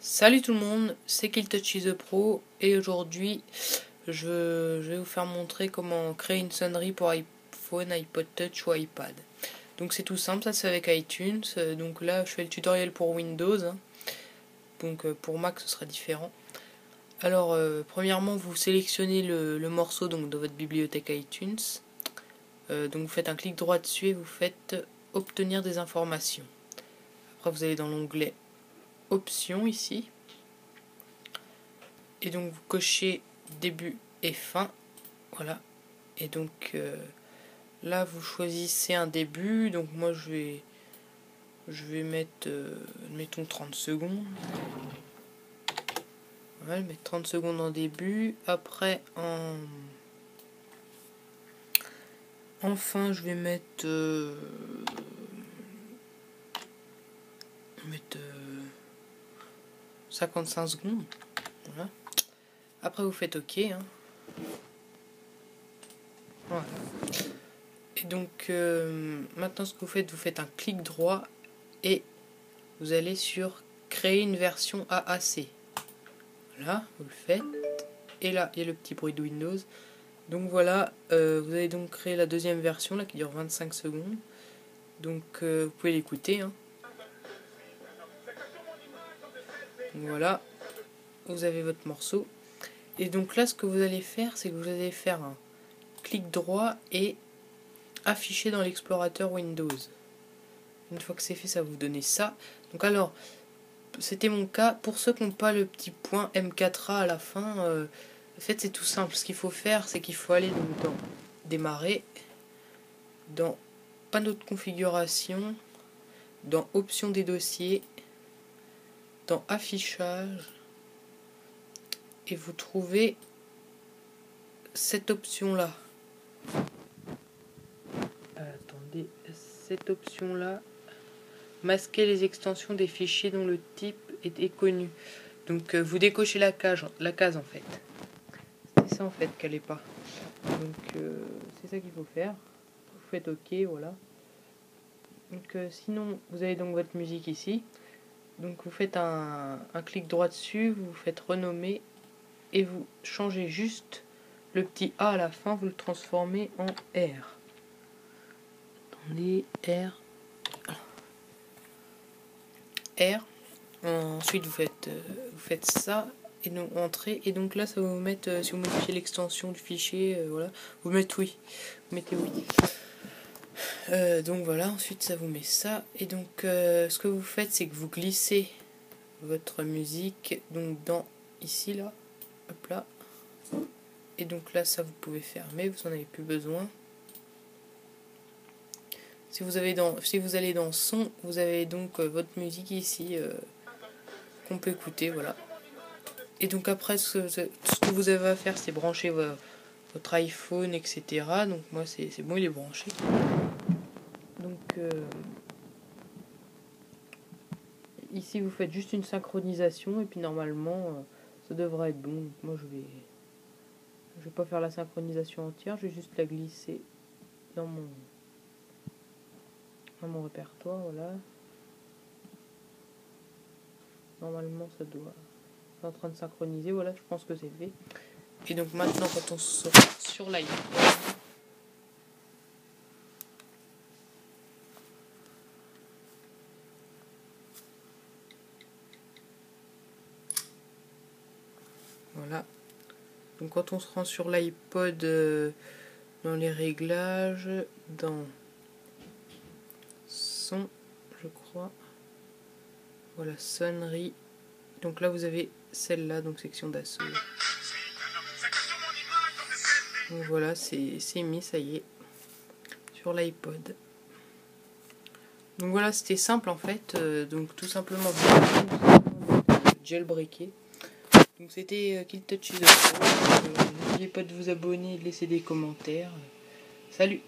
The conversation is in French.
Salut tout le monde, c'est KillTouch is the Pro et aujourd'hui je vais vous faire montrer comment créer une sonnerie pour iPhone, iPod Touch ou iPad. Donc c'est tout simple, ça c'est avec iTunes. Donc là je fais le tutoriel pour Windows, hein. Donc pour Mac ce sera différent. Alors premièrement vous sélectionnez le morceau donc, de votre bibliothèque iTunes. Donc vous faites un clic droit dessus et vous faites obtenir des informations. Après vous allez dans l'onglet options ici et donc vous cochez début et fin, voilà, et donc là vous choisissez un début. Donc moi je vais mettre mettons 30 secondes, voilà, mettre 30 secondes en début. Après en fin je vais mettre 55 secondes, voilà. Après vous faites OK, hein. Voilà. Et donc maintenant ce que vous faites un clic droit et vous allez sur créer une version AAC. Voilà, vous le faites. Et là il y a le petit bruit de Windows. Donc voilà, vous allez donc créer la deuxième version là qui dure 25 secondes. Donc vous pouvez l'écouter, hein. Donc voilà, vous avez votre morceau. Et donc là ce que vous allez faire, c'est que vous allez faire un clic droit et afficher dans l'explorateur Windows. Une fois que c'est fait, ça va vous donner ça. Donc alors, c'était mon cas. Pour ceux qui n'ont pas le petit point M4A à la fin, en fait c'est tout simple. Ce qu'il faut faire, c'est qu'il faut aller donc dans démarrer, dans panneau de configuration, dans options des dossiers, dans affichage, et vous trouvez cette option là. Attendez, cette option là, masquer les extensions des fichiers dont le type est connu. Donc vous décochez la case en fait. C'est ça en fait qu'elle n'est pas. Donc c'est ça qu'il faut faire. Vous faites OK, voilà. Donc sinon vous avez donc votre musique ici. Donc vous faites un clic droit dessus, vous faites renommer et vous changez juste le petit A à la fin, vous le transformez en R. Attendez, R. Ensuite vous faites ça et donc entrée, et donc là ça va vous mettre, si vous modifiez l'extension du fichier, voilà, vous mettez oui, donc voilà, ensuite ça vous met ça. Et donc ce que vous faites, c'est que vous glissez votre musique donc dans ici là, hop là, et donc là ça vous pouvez fermer, vous en avez plus besoin. Si vous allez dans son, vous avez donc votre musique ici qu'on peut écouter, voilà. Et donc après ce que vous avez à faire, c'est brancher votre iPhone, etc. Donc moi c'est bon, il est branché. Donc ici vous faites juste une synchronisation et puis normalement ça devrait être bon. Donc moi je vais pas faire la synchronisation entière, je vais juste la glisser dans mon répertoire, voilà. Normalement ça doit être en train de synchroniser, voilà, je pense que c'est fait. Et donc maintenant quand on sera sur l'iPhone, voilà, donc quand on se rend sur l'iPod, dans les réglages, dans son, je crois, voilà, sonnerie, donc là vous avez celle-là, donc section d'assaut. Donc voilà, c'est mis, ça y est, sur l'iPod. Donc voilà, c'était simple en fait, donc tout simplement jailbreaker. Donc c'était KillTouch is the Pro. N'oubliez pas de vous abonner et de laisser des commentaires. Salut!